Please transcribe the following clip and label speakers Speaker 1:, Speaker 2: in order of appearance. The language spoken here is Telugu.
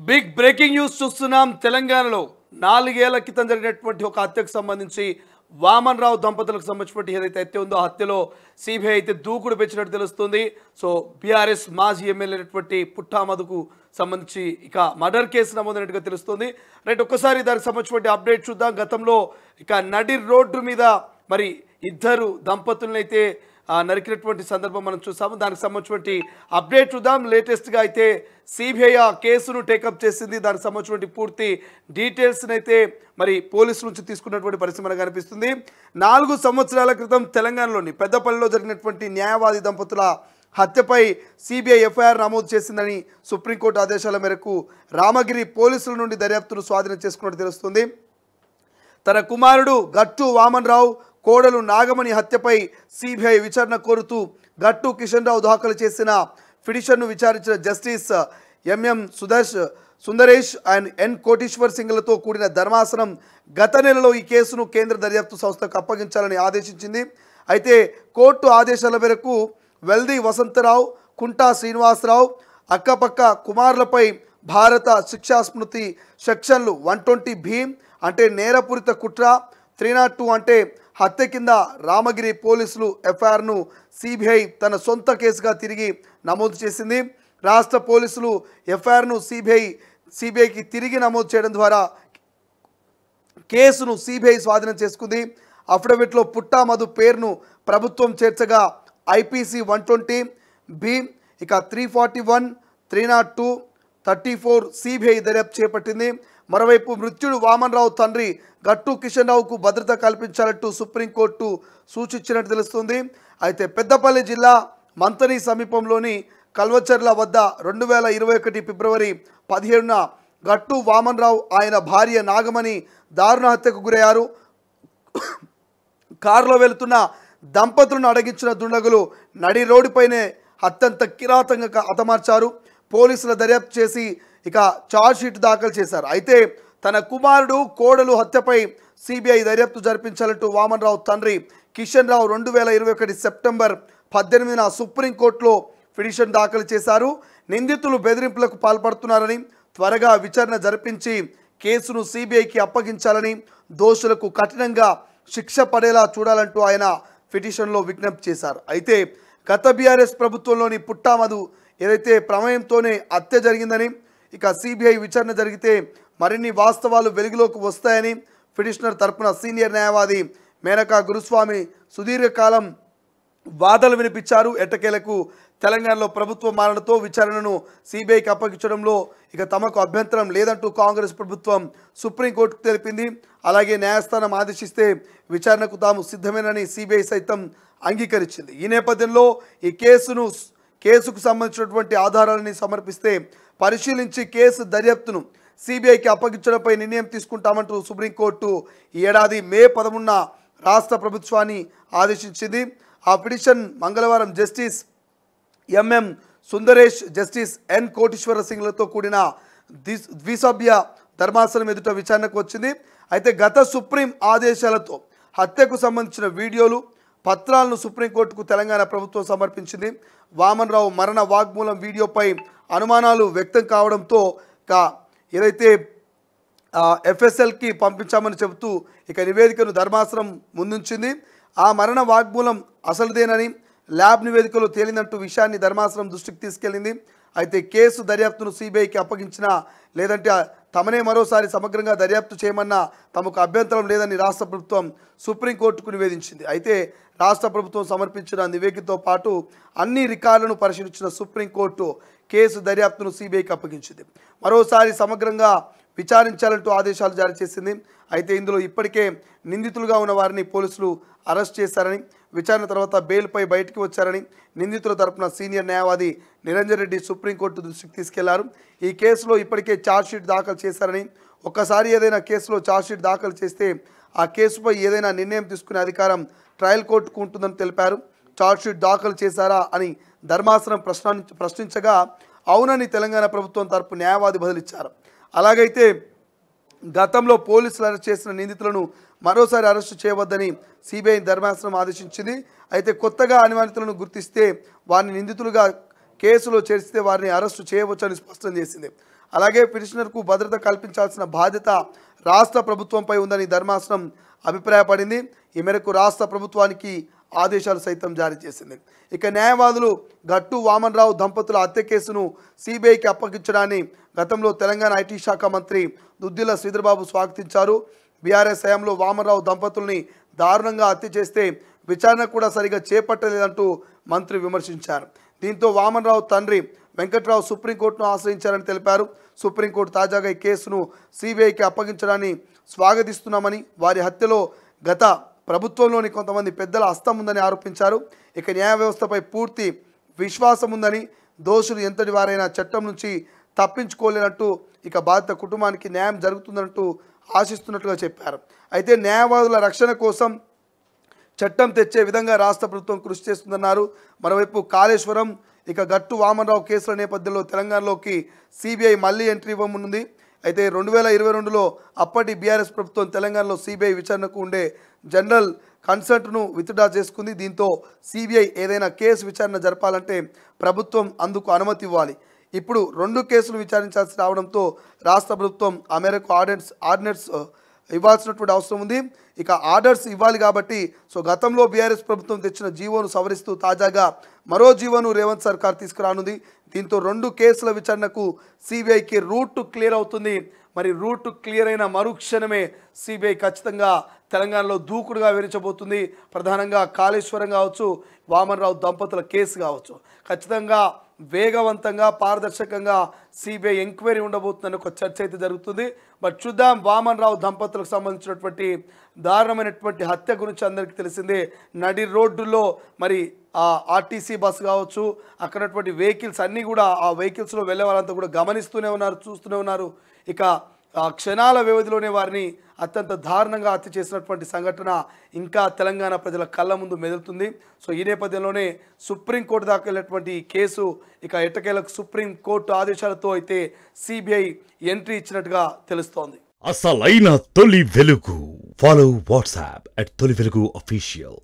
Speaker 1: బిగ్ బ్రేకింగ్ న్యూస్ చూస్తున్నాం. తెలంగాణలో 4 ఏళ్ల క్రితం జరిగినటువంటి ఒక హత్యకు సంబంధించి వామన్ రావు దంపతులకు సంబంధించినటువంటి ఏదైతే హత్య ఉందో హత్యలో సిబిఐ అయితే దూకుడు పెంచినట్టు తెలుస్తుంది. సో బీఆర్ఎస్ మాజీ ఎమ్మెల్యే అయినటువంటి పుట్టా మధుకు సంబంధించి ఇక మర్డర్ కేసు నమోదైనట్టుగా తెలుస్తుంది. రైట్, ఒక్కసారి దానికి సంబంధించినటువంటి అప్డేట్ చూద్దాం. గతంలో ఇక నడి రోడ్డు మీద మరి ఇద్దరు దంపతులను అయితే నరికినటువంటి సందర్భం మనం చూసాము. దానికి సంబంధించినటువంటి అప్డేట్ చూద్దాం. లేటెస్ట్గా అయితే సిబిఐ ఆ కేసును టేకప్ చేసింది. దానికి సంబంధించినటువంటి పూర్తి డీటెయిల్స్ని అయితే మరి పోలీసుల నుంచి తీసుకున్నటువంటి పరిస్థితి మనకు కనిపిస్తుంది. 4 సంవత్సరాల క్రితం తెలంగాణలోని పెద్దపల్లిలో జరిగినటువంటి న్యాయవాది దంపతుల హత్యపై సిబిఐ ఎఫ్ఐఆర్ నమోదు చేసిందని సుప్రీంకోర్టు ఆదేశాల మేరకు రామగిరి పోలీసుల నుండి దర్యాప్తును స్వాధీనం చేసుకున్నట్టు తెలుస్తుంది. తన కుమారుడు గట్టు వామన్ రావు కోడలు నాగమణి హత్యపై సిబిఐ విచారణ కోరుతూ గట్టు కిషన్ రావు దాఖలు చేసిన పిటిషన్ను విచారించిన జస్టిస్ ఎంఎం సుందరేష్ అండ్ ఎన్ కోటీశ్వర్ సింగ్లతో కూడిన ధర్మాసనం గత నెలలో ఈ కేసును కేంద్ర దర్యాప్తు సంస్థకు అప్పగించాలని ఆదేశించింది. అయితే కోర్టు ఆదేశాల మేరకు వెల్ది వసంతరావు, కుంటా శ్రీనివాసరావు అక్కపక్క కుమారులపై భారత శిక్షా స్మృతి సెక్షన్లు 120 అంటే నేరపూరిత కుట్ర, 302 అంటే హత్య కింద రామగిరి పోలీసులు ఎఫ్ఐఆర్ను సిబిఐ తన సొంత కేసుగా తిరిగి నమోదు చేసింది. రాష్ట్ర పోలీసులు ఎఫ్ఐఆర్ను సిబిఐకి తిరిగి నమోదు చేయడం ద్వారా కేసును సిబిఐ స్వాధీనం చేసుకుంది. అఫిడవిట్లో పుట్టా మధు పేరును ప్రభుత్వం చేర్చగా ఐపీసీ 120B ఇక 341, 302, 34 సిబిఐ దర్యాప్తు చేపట్టింది. మరోవైపు మృత్యుడు వామన్ రావు తండ్రి గట్టు కిషన్ రావుకు భద్రత కల్పించాలంటూ సుప్రీంకోర్టు సూచించినట్టు తెలుస్తుంది. అయితే పెద్దపల్లి జిల్లా మంతని సమీపంలోని కల్వచర్ల వద్ద 2021 ఫిబ్రవరి 17న గట్టు వామన్ రావు ఆయన భార్య నాగమణి దారుణ హత్యకు గురయ్యారు. కారులో వెళుతున్న దంపతులను అడగించిన దుండగులు నడి రోడ్డుపైనే అత్యంత కిరాతకంగా హతమార్చారు. పోలీసుల దర్యాప్తు చేసి ఇక ఛార్జ్షీట్ దాఖలు చేశారు. అయితే తన కుమారుడు కోడలు హత్యపై సిబిఐ దర్యాప్తు జరిపించాలంటూ వామన్ రావు తండ్రి కిషన్ రావు 2021 సెప్టెంబర్ 18న సుప్రీంకోర్టులో పిటిషన్ దాఖలు చేశారు. నిందితులు బెదిరింపులకు పాల్పడుతున్నారని, త్వరగా విచారణ జరిపించి కేసును సిబిఐకి అప్పగించాలని, దోషులకు కఠినంగా శిక్ష పడేలా చూడాలంటూ ఆయన పిటిషన్లో విజ్ఞప్తి చేశారు. అయితే గత బీఆర్ఎస్ ప్రభుత్వంలోని పుట్టా మధు ఏదైతే ప్రమేయంతోనే హత్య జరిగిందని, ఇక సిబిఐ విచారణ జరిగితే మరిన్ని వాస్తవాలు వెలుగులోకి వస్తాయని పిటిషనర్ తరపున సీనియర్ న్యాయవాది మేనకా గురుస్వామి సుదీర్ఘకాలం వాదనలు వినిపించారు. ఎట్టకేలకు తెలంగాణలో ప్రభుత్వం మారడంతో విచారణను సిబిఐకి అప్పగించడంలో ఇక తమకు అభ్యంతరం లేదంటూ కాంగ్రెస్ ప్రభుత్వం సుప్రీంకోర్టుకు తెలిపింది. అలాగే న్యాయస్థానం ఆదేశిస్తే విచారణకు తాము సిద్ధమేనని సిబిఐ సైతం అంగీకరించింది. ఈ నేపథ్యంలో ఈ కేసుకు సంబంధించినటువంటి ఆధారాలని సమర్పిస్తే పరిశీలించి కేసు దర్యాప్తును సిబిఐకి అప్పగించడంపై నిర్ణయం తీసుకుంటామంటూ సుప్రీంకోర్టు ఈ ఏడాది మే 11న రాష్ట్ర ప్రభుత్వాన్ని ఆదేశించింది. ఆ పిటిషన్ మంగళవారం justice M M Sundaresh, justice N Kotiswar సింగ్లతో కూడిన ద్విసభ్య ధర్మాసనం ఎదుట విచారణకు వచ్చింది. అయితే గత సుప్రీం ఆదేశాలతో హత్యకు సంబంధించిన వీడియోలు, పత్రాలను సుప్రీంకోర్టుకు తెలంగాణ ప్రభుత్వం సమర్పించింది. వామన్ రావు మరణ వాగ్మూలం వీడియోపై అనుమానాలు వ్యక్తం కావడంతో ఏదైతే ఎఫ్ఎస్ఎల్కి పంపించామని చెబుతూ ఇక నివేదికను ధర్మాసనం ముందుంచింది. ఆ మరణ వాగ్మూలం అసలుదేనని ల్యాబ్ నివేదికలో తేలిందంటూ విషయాన్ని ధర్మాసనం దృష్టికి తీసుకెళ్లింది. అయితే కేసు దర్యాప్తును సిబిఐకి అప్పగించినా లేదంటే తమనే మరోసారి సమగ్రంగా దర్యాప్తు చేయమన్నా తమకు అభ్యంతరం లేదని రాష్ట్ర ప్రభుత్వం సుప్రీంకోర్టుకు నివేదించింది. అయితే రాష్ట్ర ప్రభుత్వం సమర్పించిన నివేదికతో పాటు అన్ని రికార్డులను పరిశీలించిన సుప్రీంకోర్టు కేసు దర్యాప్తును సిబిఐకి అప్పగించింది. మరోసారి సమగ్రంగా విచారించాలంటూ ఆదేశాలు జారీ చేసింది. అయితే ఇందులో ఇప్పటికే నిందితులుగా ఉన్న వారిని పోలీసులు అరెస్ట్ చేశారని, విచారణ తర్వాత బెయిల్పై బయటికి వచ్చారని నిందితుల తరపున సీనియర్ న్యాయవాది నిరంజన్ రెడ్డి సుప్రీంకోర్టు దృష్టికి తీసుకెళ్లారు. ఈ కేసులో ఇప్పటికే ఛార్జ్షీట్ దాఖలు చేశారని, ఒక్కసారి ఏదైనా కేసులో ఛార్జ్షీట్ దాఖలు చేస్తే ఆ కేసుపై ఏదైనా నిర్ణయం తీసుకునే అధికారం ట్రయల్ కోర్టుకు ఉంటుందని తెలిపారు. ఛార్జ్షీట్ దాఖలు చేశారా అని ధర్మాసనం ప్రశ్నించగా అవునని తెలంగాణ ప్రభుత్వం తరపు న్యాయవాది బదులిచ్చారు. అలాగైతే గతంలో పోలీసులు అరెస్ట్ చేసిన నిందితులను మరోసారి అరెస్టు చేయవద్దని సిబిఐ ధర్మాసనం ఆదేశించింది. అయితే కొత్తగా అనుమానితులను గుర్తిస్తే వారిని నిందితులుగా కేసులో చేర్చితే వారిని అరెస్టు చేయవచ్చని స్పష్టం చేసింది. అలాగే పిటిషనర్కు భద్రత కల్పించాల్సిన బాధ్యత రాష్ట్ర ప్రభుత్వంపై ఉందని ధర్మాసనం అభిప్రాయపడింది. ఈ మేరకు రాష్ట్ర ప్రభుత్వానికి ఆదేశాలు సైతం జారీ చేసింది. ఇక న్యాయవాదులు గట్టు వామన్రావు దంపతుల హత్య కేసును సిబిఐకి అప్పగించడాన్ని గతంలో తెలంగాణ ఐటీ శాఖ మంత్రి దుద్దిల్ల శ్రీధర్బాబు స్వాగతించారు. బీఆర్ఎస్ హయాంలో వామన్రావు దంపతుల్ని దారుణంగా హత్య చేస్తే విచారణ కూడా సరిగా చేపట్టలేదంటూ మంత్రి విమర్శించారు. దీంతో వామన్రావు తండ్రి వెంకట్రావు సుప్రీంకోర్టును ఆశ్రయించారని తెలిపారు. సుప్రీంకోర్టు తాజాగా ఈ కేసును సిబిఐకి అప్పగించడాన్ని స్వాగతిస్తున్నామని, వారి హత్యలో గత ప్రభుత్వంలోని కొంతమంది పెద్దల హస్తం ఉందని ఆరోపించారు. ఇక న్యాయ వ్యవస్థపై పూర్తి విశ్వాసం ఉందని, దోషులు ఎంతటి వారైనా చట్టం నుంచి తప్పించుకోలేనట్టు, ఇక బాధిత కుటుంబానికి న్యాయం జరుగుతుందంటూ ఆశిస్తున్నట్లుగా చెప్పారు. అయితే న్యాయవాదుల రక్షణ కోసం చట్టం తెచ్చే విధంగా రాష్ట్ర ప్రభుత్వం కృషి చేస్తుందన్నారు. మరోవైపు కాళేశ్వరం, ఇక గట్టు వామన్రావు కేసుల నేపథ్యంలో తెలంగాణలోకి సిబిఐ మళ్ళీ ఎంట్రీ ఇవ్వనుంది. అయితే 2022లో అప్పటి బీఆర్ఎస్ ప్రభుత్వం తెలంగాణలో సిబిఐ విచారణకు ఉండే జనరల్ కన్సర్ట్ను విత్డ్రా చేసుకుంది. దీంతో సిబిఐ ఏదైనా కేసు విచారణ జరపాలంటే ప్రభుత్వం అందుకు అనుమతి ఇవ్వాలి. ఇప్పుడు 2 కేసులు విచారించాల్సి రావడంతో రాష్ట్ర ప్రభుత్వం ఆ మేరకు ఆర్డినెన్స్ ఇవ్వాల్సినటువంటి అవసరం ఉంది. ఇక ఆర్డర్స్ ఇవ్వాలి కాబట్టి గతంలో బీఆర్ఎస్ ప్రభుత్వం తెచ్చిన జీవోను సవరిస్తూ తాజాగా మరో జీవోను రేవంత్ సర్కార్ తీసుకురానుంది. దీంతో 2 కేసుల విచారణకు సిబిఐకి రూట్ క్లియర్ అవుతుంది. మరి రూట్ క్లియర్ అయిన మరుక్షణమే సిబిఐ ఖచ్చితంగా తెలంగాణలో దూకుడుగా వివరించబోతుంది. ప్రధానంగా కాళేశ్వరం కావచ్చు, వామన్రావు దంపతుల కేసు కావచ్చు, ఖచ్చితంగా వేగవంతంగా పారదర్శకంగా సిబిఐ ఎంక్వైరీ ఉండబోతుందని ఒక చర్చ అయితే జరుగుతుంది. బట్ చూద్దాం, వామన్రావు దంపతులకు సంబంధించినటువంటి దారుణమైనటువంటి హత్య గురించి అందరికీ తెలిసిందే. నడి రోడ్డులో మరి ఆర్టీసీ బస్సు కావచ్చు, అక్కడటువంటి వెహికల్స్ అన్నీ కూడా ఆ వెహికల్స్లో వెళ్ళే వాళ్ళంతా కూడా గమనిస్తూనే ఉన్నారు, చూస్తూనే ఉన్నారు. ఇక క్షణాల వ్యవధిలోనే వారిని అత్యంత దారుణంగా హత్య చేసినటువంటి సంఘటన ఇంకా తెలంగాణ ప్రజల కళ్ళ ముందు మెదులుతుంది. ఈ నేపథ్యంలోనే సుప్రీంకోర్టు దాకా వెళ్ళినటువంటి కేసు ఇక ఎట్టకేలకు సుప్రీంకోర్టు ఆదేశాలతో అయితే సిబిఐ ఎంట్రీ ఇచ్చినట్టుగా తెలుస్తోంది.
Speaker 2: అసలైన తొలి వెలుగు. ఫాలో వాట్సాప్ @తొలి వెలుగు official.